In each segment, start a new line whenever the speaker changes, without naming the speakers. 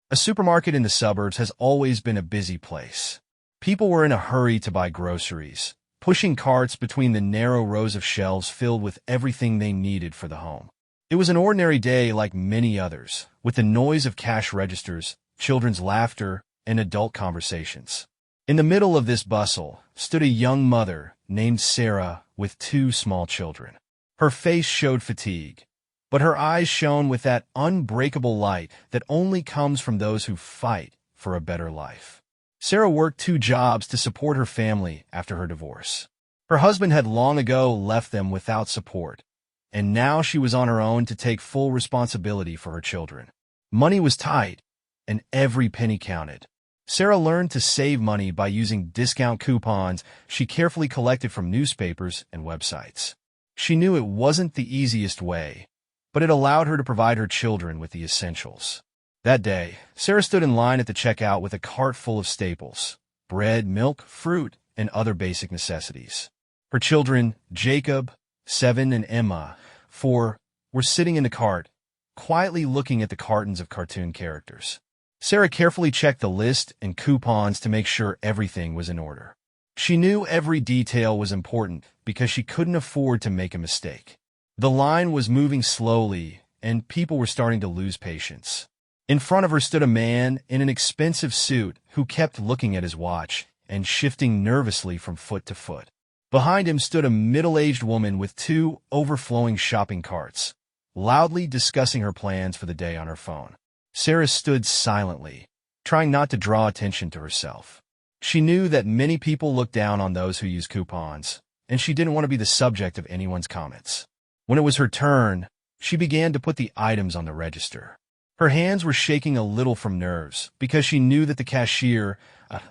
A supermarket in the suburbs has always been a busy place. People were in a hurry to buy groceries, pushing carts between the narrow rows of shelves filled with everything they needed for the home. It was an ordinary day like many others, with the noise of cash registers, children's laughter, and adult conversations. In the middle of this bustle stood a young mother named Sarah with two small children. Her face showed fatigue, but her eyes shone with that unbreakable light that only comes from those who fight for a better life. Sarah worked 2 jobs to support her family after her divorce. Her husband had long ago left them without support, and now she was on her own to take full responsibility for her children. Money was tight, and every penny counted. Sarah learned to save money by using discount coupons she carefully collected from newspapers and websites. She knew it wasn't the easiest way, but it allowed her to provide her children with the essentials. That day, Sarah stood in line at the checkout with a cart full of staples: bread, milk, fruit, and other basic necessities. Her children, Jacob, 7, and Emma, 4, were sitting in the cart, quietly looking at the cartons of cartoon characters. Sarah carefully checked the list and coupons to make sure everything was in order. She knew every detail was important because she couldn't afford to make a mistake. The line was moving slowly, and people were starting to lose patience. In front of her stood a man in an expensive suit who kept looking at his watch and shifting nervously from foot to foot. Behind him stood a middle-aged woman with 2 overflowing shopping carts, loudly discussing her plans for the day on her phone. Sarah stood silently, trying not to draw attention to herself. She knew that many people looked down on those who use coupons, and she didn't want to be the subject of anyone's comments. When it was her turn, she began to put the items on the register. Her hands were shaking a little from nerves because she knew that the cashier,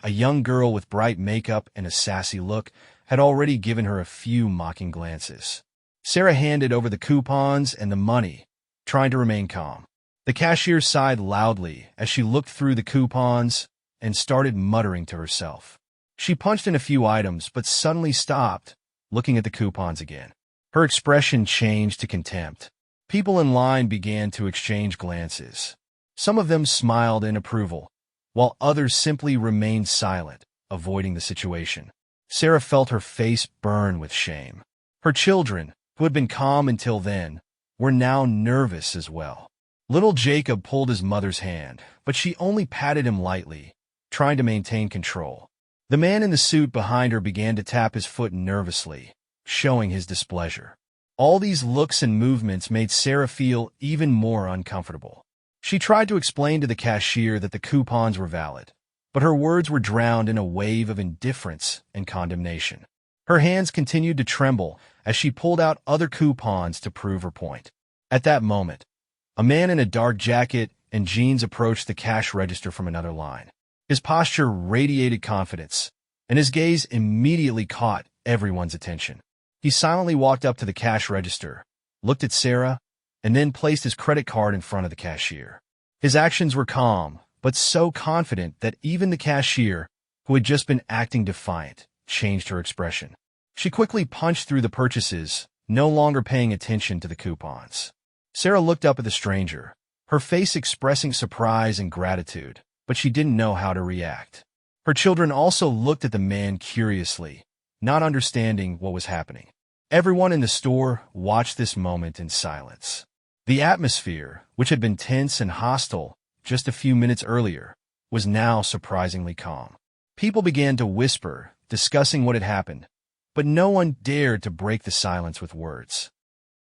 a young girl with bright makeup and a sassy look, had already given her a few mocking glances. Sarah handed over the coupons and the money, trying to remain calm. The cashier sighed loudly as she looked through the coupons and started muttering to herself. She punched in a few items but suddenly stopped, looking at the coupons again. Her expression changed to contempt. People in line began to exchange glances. Some of them smiled in approval, while others simply remained silent, avoiding the situation. Sarah felt her face burn with shame. Her children, who had been calm until then, were now nervous as well. Little Jacob pulled his mother's hand, but she only patted him lightly, trying to maintain control. The man in the suit behind her began to tap his foot nervously, showing his displeasure. All these looks and movements made Sarah feel even more uncomfortable. She tried to explain to the cashier that the coupons were valid, but her words were drowned in a wave of indifference and condemnation. Her hands continued to tremble as she pulled out other coupons to prove her point. At that moment, a man in a dark jacket and jeans approached the cash register from another line. His posture radiated confidence, and his gaze immediately caught everyone's attention. He silently walked up to the cash register, looked at Sarah, and then placed his credit card in front of the cashier. His actions were calm, but so confident that even the cashier, who had just been acting defiant, changed her expression. She quickly punched through the purchases, no longer paying attention to the coupons. Sarah looked up at the stranger, her face expressing surprise and gratitude, but she didn't know how to react. Her children also looked at the man curiously, not understanding what was happening. Everyone in the store watched this moment in silence. The atmosphere, which had been tense and hostile just a few minutes earlier, was now surprisingly calm. People began to whisper, discussing what had happened, but no one dared to break the silence with words.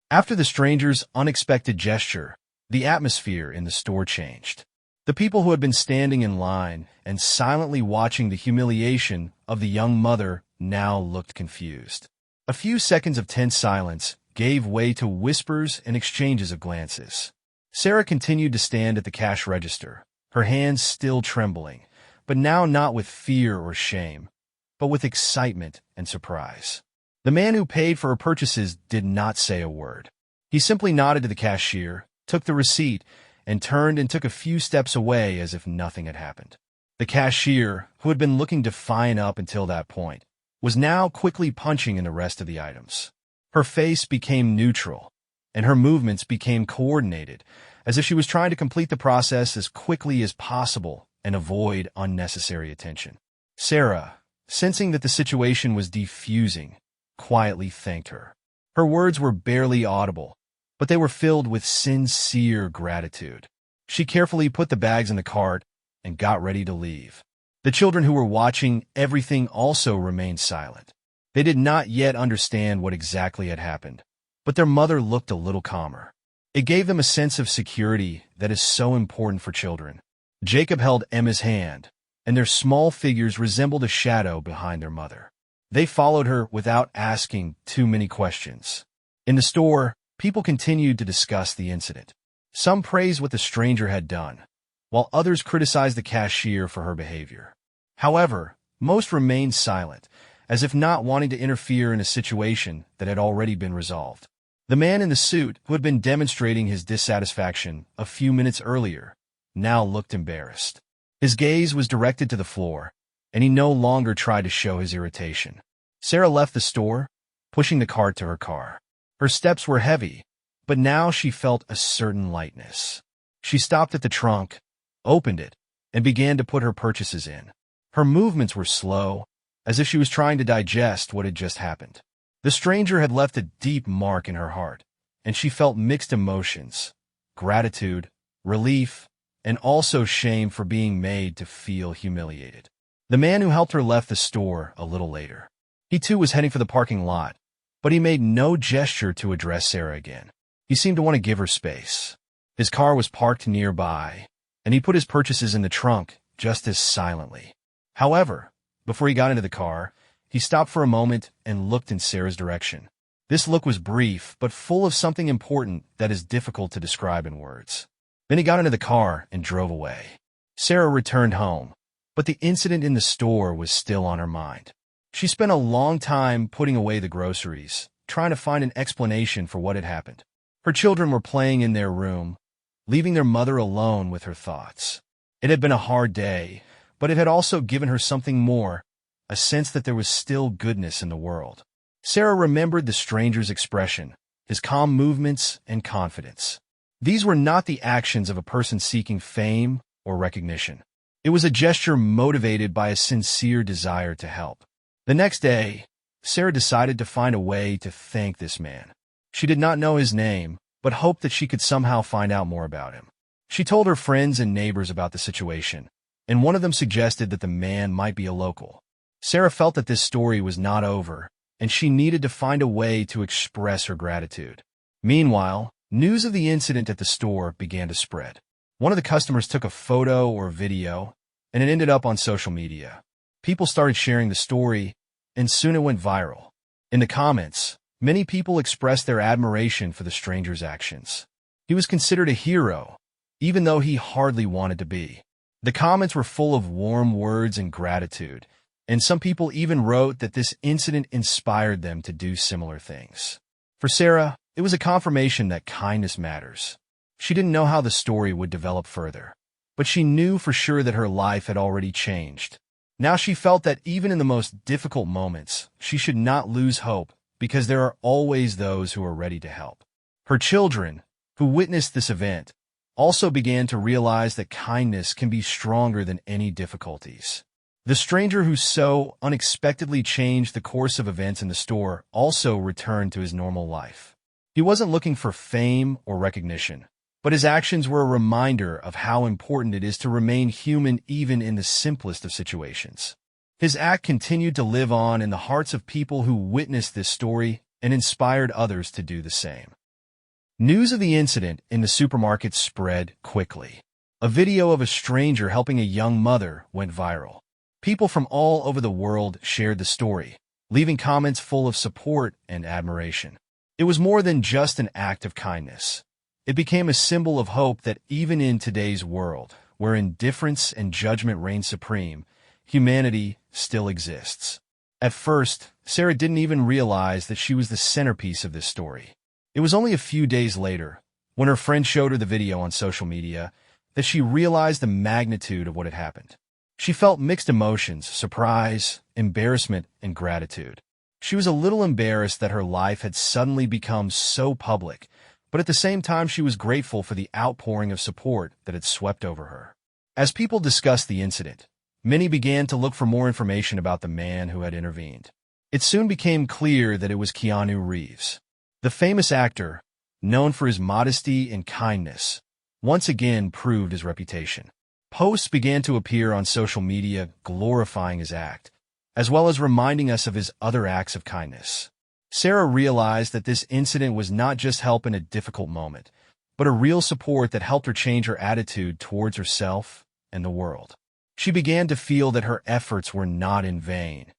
After the stranger's unexpected gesture, the atmosphere in the store changed. The people who had been standing in line and silently watching the humiliation of the young mother now looked confused. A few seconds of tense silence gave way to whispers and exchanges of glances. Sarah continued to stand at the cash register, her hands still trembling, but now not with fear or shame, but with excitement and surprise. The man who paid for her purchases did not say a word. He simply nodded to the cashier, took the receipt, and turned and took a few steps away as if nothing had happened. The cashier, who had been looking defiant up until that point, was now quickly punching in the rest of the items. Her face became neutral, and her movements became coordinated, as if she was trying to complete the process as quickly as possible and avoid unnecessary attention. Sarah, sensing that the situation was defusing, quietly thanked her. Her words were barely audible, but they were filled with sincere gratitude. She carefully put the bags in the cart and got ready to leave. The children who were watching everything also remained silent. They did not yet understand what exactly had happened, but their mother looked a little calmer. It gave them a sense of security that is so important for children. Jacob held Emma's hand, and their small figures resembled a shadow behind their mother. They followed her without asking too many questions. In the store, people continued to discuss the incident. Some praised what the stranger had done, while others criticized the cashier for her behavior. However, most remained silent, as if not wanting to interfere in a situation that had already been resolved. The man in the suit, who had been demonstrating his dissatisfaction a few minutes earlier, now looked embarrassed. His gaze was directed to the floor, and he no longer tried to show his irritation. Sarah left the store, pushing the cart to her car. Her steps were heavy, but now she felt a certain lightness. She stopped at the trunk, opened it, and began to put her purchases in. Her movements were slow, as if she was trying to digest what had just happened. The stranger had left a deep mark in her heart, and she felt mixed emotions: gratitude, relief, and also shame for being made to feel humiliated. The man who helped her left the store a little later. He too was heading for the parking lot, but he made no gesture to address Sarah again. He seemed to want to give her space. His car was parked nearby, and he put his purchases in the trunk just as silently. However, before he got into the car, he stopped for a moment and looked in Sarah's direction. This look was brief, but full of something important that is difficult to describe in words. Then he got into the car and drove away. Sarah returned home, but the incident in the store was still on her mind. She spent a long time putting away the groceries, trying to find an explanation for what had happened. Her children were playing in their room, leaving their mother alone with her thoughts. It had been a hard day, but it had also given her something more, a sense that there was still goodness in the world. Sarah remembered the stranger's expression, his calm movements and confidence. These were not the actions of a person seeking fame or recognition. It was a gesture motivated by a sincere desire to help. The next day, Sarah decided to find a way to thank this man. She did not know his name, but hoped that she could somehow find out more about him. She told her friends and neighbors about the situation, and one of them suggested that the man might be a local. Sarah felt that this story was not over, and she needed to find a way to express her gratitude. Meanwhile, news of the incident at the store began to spread. One of the customers took a photo or video, and it ended up on social media. People started sharing the story, and soon it went viral. In the comments, many people expressed their admiration for the stranger's actions. He was considered a hero, even though he hardly wanted to be. The comments were full of warm words and gratitude, and some people even wrote that this incident inspired them to do similar things. For Sarah, it was a confirmation that kindness matters. She didn't know how the story would develop further, but she knew for sure that her life had already changed. Now she felt that even in the most difficult moments, she should not lose hope, because there are always those who are ready to help. Her children, who witnessed this event, also began to realize that kindness can be stronger than any difficulties. The stranger who so unexpectedly changed the course of events in the store also returned to his normal life. He wasn't looking for fame or recognition, but his actions were a reminder of how important it is to remain human even in the simplest of situations. His act continued to live on in the hearts of people who witnessed this story and inspired others to do the same. News of the incident in the supermarket spread quickly. A video of a stranger helping a young mother went viral. People from all over the world shared the story, leaving comments full of support and admiration. It was more than just an act of kindness. It became a symbol of hope that even in today's world, where indifference and judgment reign supreme, humanity still exists. At first, Sarah didn't even realize that she was the centerpiece of this story. It was only a few days later, when her friend showed her the video on social media, that she realized the magnitude of what had happened. She felt mixed emotions: surprise, embarrassment, and gratitude. She was a little embarrassed that her life had suddenly become so public, But at the same time, she was grateful for the outpouring of support that had swept over her. As people discussed the incident, many began to look for more information about the man who had intervened. It soon became clear that it was Keanu Reeves. The famous actor, known for his modesty and kindness, once again proved his reputation. Posts began to appear on social media glorifying his act, as well as reminding us of his other acts of kindness. Sarah realized that this incident was not just help in a difficult moment, but a real support that helped her change her attitude towards herself and the world. She began to feel that her efforts were not in vain,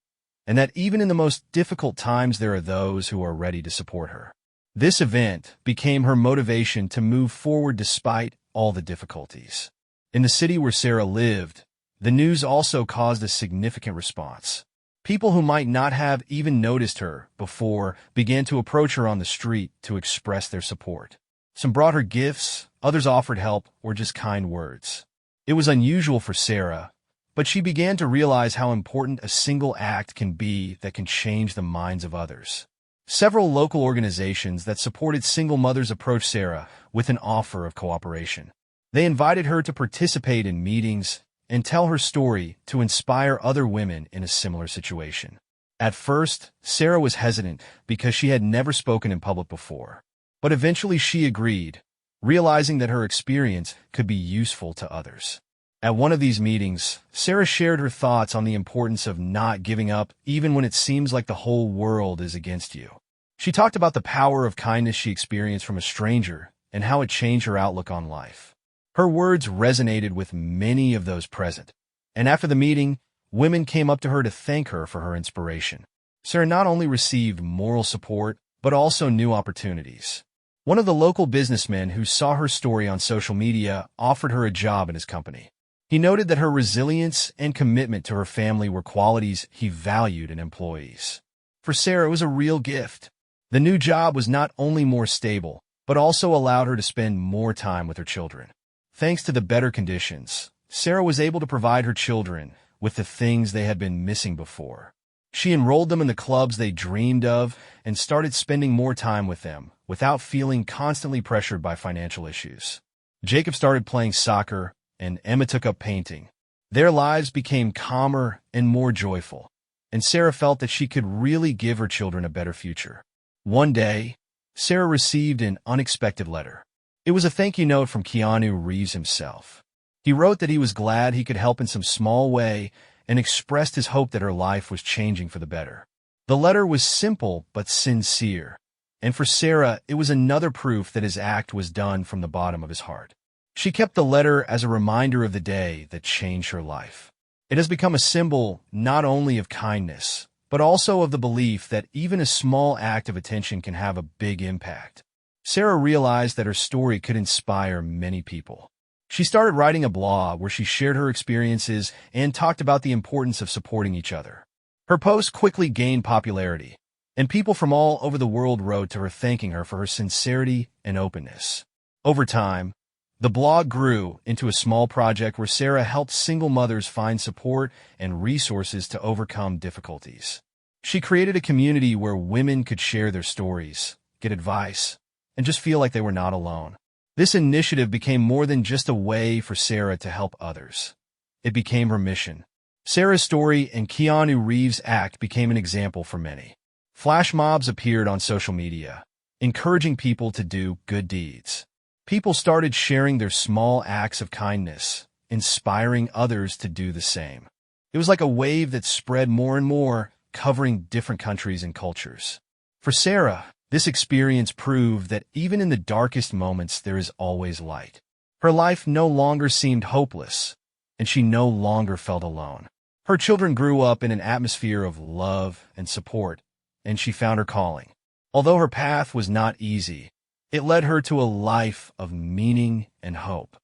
and that even in the most difficult times there are those who are ready to support her. This event became her motivation to move forward despite all the difficulties. In the city where Sarah lived, the news also caused a significant response. People who might not have even noticed her before began to approach her on the street to express their support. Some brought her gifts, others offered help or just kind words. It was unusual for Sarah, but she began to realize how important a single act can be that can change the minds of others. Several local organizations that supported single mothers approached Sarah with an offer of cooperation. They invited her to participate in meetings and tell her story to inspire other women in a similar situation. At first, Sarah was hesitant because she had never spoken in public before. But eventually she agreed, realizing that her experience could be useful to others. At one of these meetings, Sarah shared her thoughts on the importance of not giving up even when it seems like the whole world is against you. She talked about the power of kindness she experienced from a stranger and how it changed her outlook on life. Her words resonated with many of those present, and after the meeting, women came up to her to thank her for her inspiration. Sarah not only received moral support, but also new opportunities. One of the local businessmen who saw her story on social media offered her a job in his company. He noted that her resilience and commitment to her family were qualities he valued in employees. For Sarah, it was a real gift. The new job was not only more stable, but also allowed her to spend more time with her children. Thanks to the better conditions, Sarah was able to provide her children with the things they had been missing before. She enrolled them in the clubs they dreamed of and started spending more time with them without feeling constantly pressured by financial issues. Jacob started playing soccer, and Emma took up painting. Their lives became calmer and more joyful, and Sarah felt that she could really give her children a better future. One day, Sarah received an unexpected letter. It was a thank you note from Keanu Reeves himself. He wrote that he was glad he could help in some small way and expressed his hope that her life was changing for the better. The letter was simple but sincere, and for Sarah, it was another proof that his act was done from the bottom of his heart. She kept the letter as a reminder of the day that changed her life. It has become a symbol not only of kindness, but also of the belief that even a small act of attention can have a big impact. Sarah realized that her story could inspire many people. She started writing a blog where she shared her experiences and talked about the importance of supporting each other. Her posts quickly gained popularity, and people from all over the world wrote to her thanking her for her sincerity and openness. Over time, the blog grew into a small project where Sarah helped single mothers find support and resources to overcome difficulties. She created a community where women could share their stories, get advice, and just feel like they were not alone. This initiative became more than just a way for Sarah to help others. It became her mission. Sarah's story and Keanu Reeves' act became an example for many. Flash mobs appeared on social media, encouraging people to do good deeds. People started sharing their small acts of kindness, inspiring others to do the same. It was like a wave that spread more and more, covering different countries and cultures. For Sarah, this experience proved that even in the darkest moments there is always light. Her life no longer seemed hopeless, and she no longer felt alone. Her children grew up in an atmosphere of love and support, and she found her calling. Although her path was not easy, it led her to a life of meaning and hope.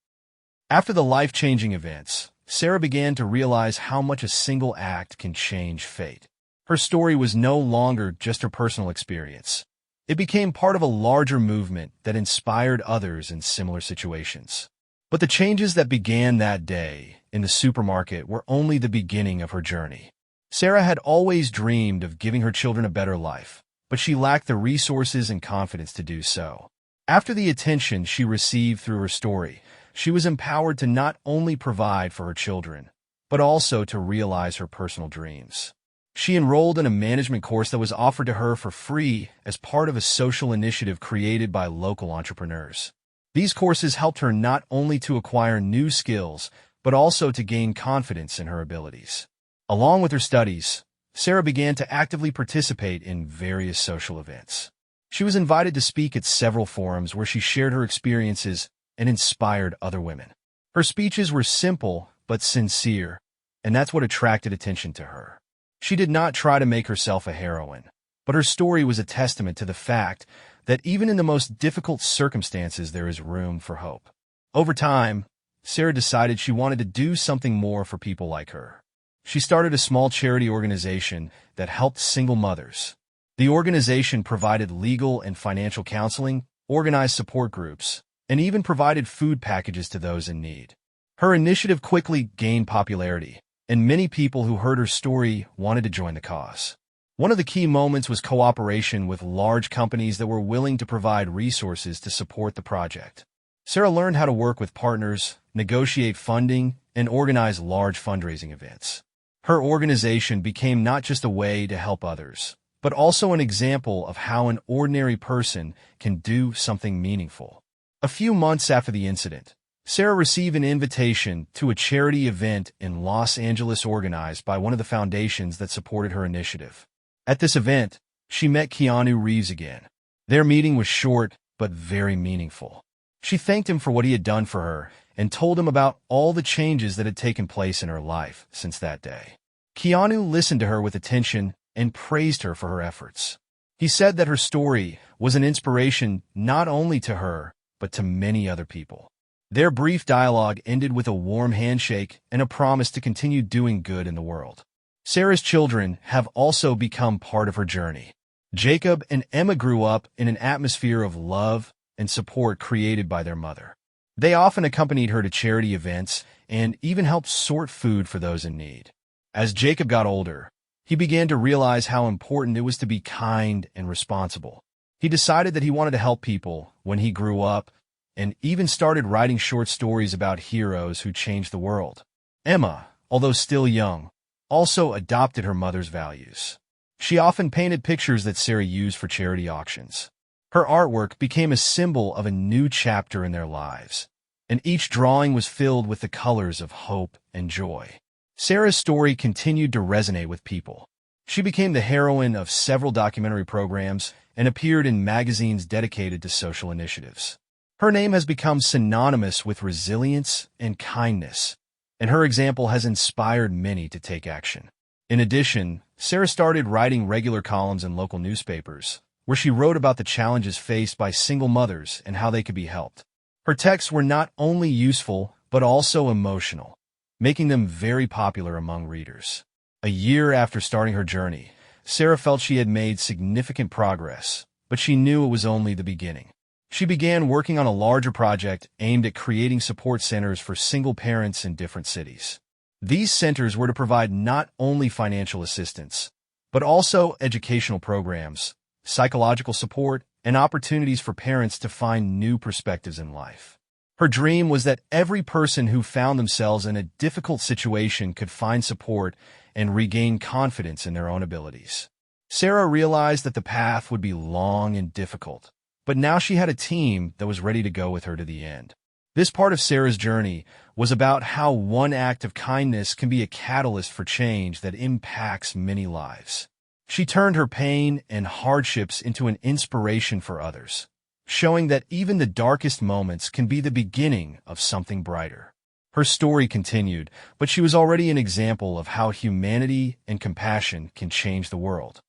After the life-changing events, Sarah began to realize how much a single act can change fate. Her story was no longer just her personal experience. It became part of a larger movement that inspired others in similar situations. But the changes that began that day in the supermarket were only the beginning of her journey. Sarah had always dreamed of giving her children a better life, but she lacked the resources and confidence to do so. After the attention she received through her story, she was empowered to not only provide for her children, but also to realize her personal dreams. She enrolled in a management course that was offered to her for free as part of a social initiative created by local entrepreneurs. These courses helped her not only to acquire new skills, but also to gain confidence in her abilities. Along with her studies, Sarah began to actively participate in various social events. She was invited to speak at several forums where she shared her experiences and inspired other women. Her speeches were simple but sincere, and that's what attracted attention to her. She did not try to make herself a heroine, but her story was a testament to the fact that even in the most difficult circumstances there is room for hope. Over time, Sarah decided she wanted to do something more for people like her. She started a small charity organization that helped single mothers. The organization provided legal and financial counseling, organized support groups, and even provided food packages to those in need. Her initiative quickly gained popularity, and many people who heard her story wanted to join the cause. One of the key moments was cooperation with large companies that were willing to provide resources to support the project. Sarah learned how to work with partners, negotiate funding, and organize large fundraising events. Her organization became not just a way to help others, but also an example of how an ordinary person can do something meaningful. A few months after the incident, Sarah received an invitation to a charity event in Los Angeles organized by one of the foundations that supported her initiative. At this event, she met Keanu Reeves again. Their meeting was short, but very meaningful. She thanked him for what he had done for her and told him about all the changes that had taken place in her life since that day. Keanu listened to her with attention and praised her for her efforts. He said that her story was an inspiration not only to her, but to many other people. Their brief dialogue ended with a warm handshake and a promise to continue doing good in the world. Sarah's children have also become part of her journey. Jacob and Emma grew up in an atmosphere of love and support created by their mother. They often accompanied her to charity events and even helped sort food for those in need. As Jacob got older, he began to realize how important it was to be kind and responsible. He decided that he wanted to help people when he grew up and even started writing short stories about heroes who changed the world. Emma, although still young, also adopted her mother's values. She often painted pictures that Sarah used for charity auctions. Her artwork became a symbol of a new chapter in their lives, and each drawing was filled with the colors of hope and joy. Sarah's story continued to resonate with people. She became the heroine of several documentary programs and appeared in magazines dedicated to social initiatives. Her name has become synonymous with resilience and kindness, and her example has inspired many to take action. In addition, Sarah started writing regular columns in local newspapers, where she wrote about the challenges faced by single mothers and how they could be helped. Her texts were not only useful, but also emotional, making them very popular among readers. A year after starting her journey, Sarah felt she had made significant progress, but she knew it was only the beginning. She began working on a larger project aimed at creating support centers for single parents in different cities. These centers were to provide not only financial assistance, but also educational programs, psychological support, and opportunities for parents to find new perspectives in life. Her dream was that every person who found themselves in a difficult situation could find support and regain confidence in their own abilities. Sarah realized that the path would be long and difficult, but now she had a team that was ready to go with her to the end. This part of Sarah's journey was about how one act of kindness can be a catalyst for change that impacts many lives. She turned her pain and hardships into an inspiration for others, showing that even the darkest moments can be the beginning of something brighter. Her story continued, but she was already an example of how humanity and compassion can change the world.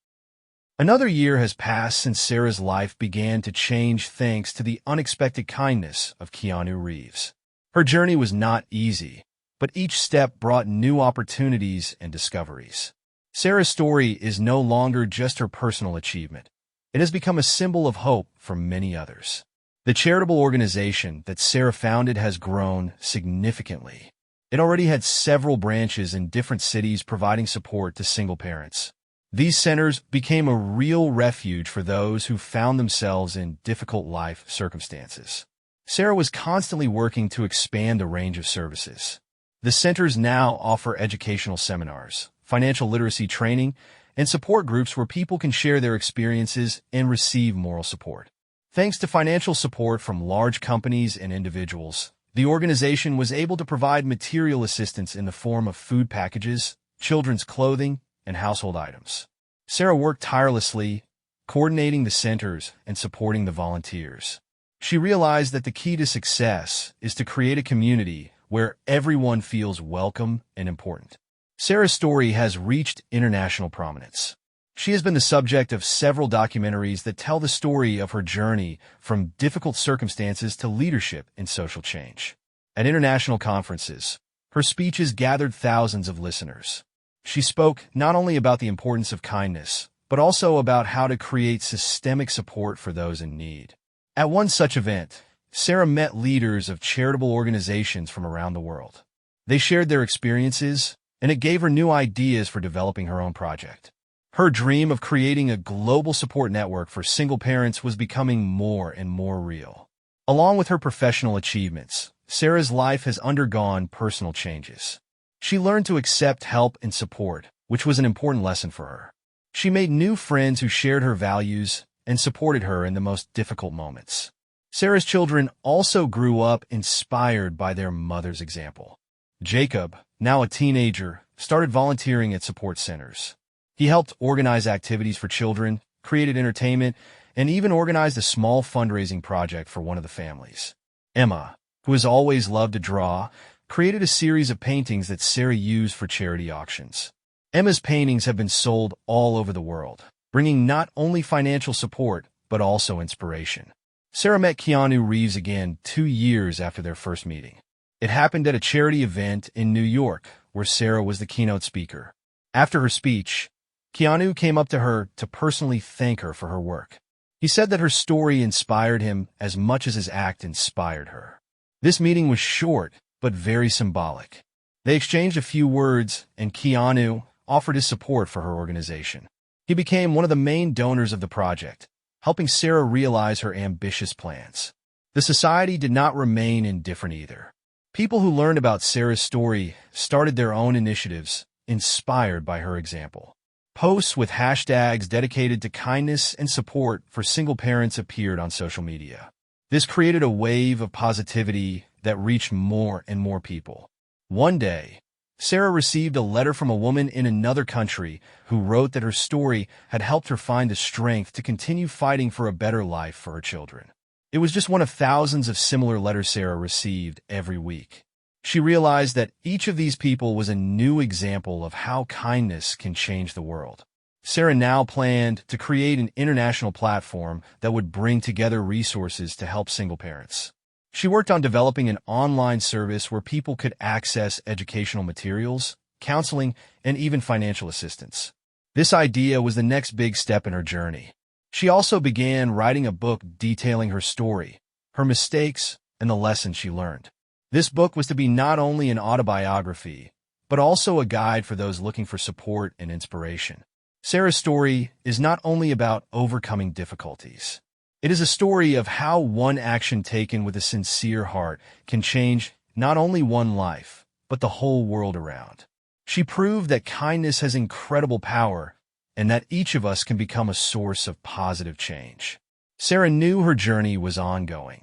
Another year has passed since Sarah's life began to change thanks to the unexpected kindness of Keanu Reeves. Her journey was not easy, but each step brought new opportunities and discoveries. Sarah's story is no longer just her personal achievement. It has become a symbol of hope for many others. The charitable organization that Sarah founded has grown significantly. It already had several branches in different cities providing support to single parents. These centers became a real refuge for those who found themselves in difficult life circumstances. Sarah was constantly working to expand the range of services. The centers now offer educational seminars, financial literacy training, and support groups where people can share their experiences and receive moral support. Thanks to financial support from large companies and individuals, the organization was able to provide material assistance in the form of food packages, children's clothing, and household items. Sarah worked tirelessly, coordinating the centers and supporting the volunteers. She realized that the key to success is to create a community where everyone feels welcome and important. Sarah's story has reached international prominence. She has been the subject of several documentaries that tell the story of her journey from difficult circumstances to leadership in social change. At international conferences, her speeches gathered thousands of listeners. She spoke not only about the importance of kindness, but also about how to create systemic support for those in need. At one such event, Sarah met leaders of charitable organizations from around the world. They shared their experiences, and it gave her new ideas for developing her own project. Her dream of creating a global support network for single parents was becoming more and more real. Along with her professional achievements, Sarah's life has undergone personal changes. She learned to accept help and support, which was an important lesson for her. She made new friends who shared her values and supported her in the most difficult moments. Sarah's children also grew up inspired by their mother's example. Jacob, now a teenager, started volunteering at support centers. He helped organize activities for children, created entertainment, and even organized a small fundraising project for one of the families. Emma, who has always loved to draw, created a series of paintings that Sarah used for charity auctions. Emma's paintings have been sold all over the world, bringing not only financial support, but also inspiration. Sarah met Keanu Reeves again 2 years after their first meeting. It happened at a charity event in New York, where Sarah was the keynote speaker. After her speech, Keanu came up to her to personally thank her for her work. He said that her story inspired him as much as his act inspired her. This meeting was short, but very symbolic. They exchanged a few words, and Keanu offered his support for her organization. He became one of the main donors of the project, helping Sarah realize her ambitious plans. The society did not remain indifferent either. People who learned about Sarah's story started their own initiatives, inspired by her example. Posts with hashtags dedicated to kindness and support for single parents appeared on social media. This created a wave of positivity that reached more and more people. One day, Sarah received a letter from a woman in another country who wrote that her story had helped her find the strength to continue fighting for a better life for her children. It was just one of thousands of similar letters Sarah received every week. She realized that each of these people was a new example of how kindness can change the world. Sarah now planned to create an international platform that would bring together resources to help single parents. She worked on developing an online service where people could access educational materials, counseling, and even financial assistance. This idea was the next big step in her journey. She also began writing a book detailing her story, her mistakes, and the lessons she learned. This book was to be not only an autobiography, but also a guide for those looking for support and inspiration. Sarah's story is not only about overcoming difficulties. It is a story of how one action taken with a sincere heart can change not only one life, but the whole world around. She proved that kindness has incredible power and that each of us can become a source of positive change. Sarah knew her journey was ongoing,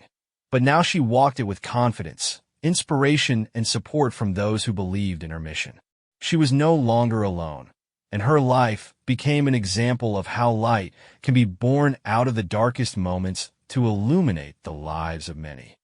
but now she walked it with confidence, inspiration, and support from those who believed in her mission. She was no longer alone, and her life became an example of how light can be born out of the darkest moments to illuminate the lives of many.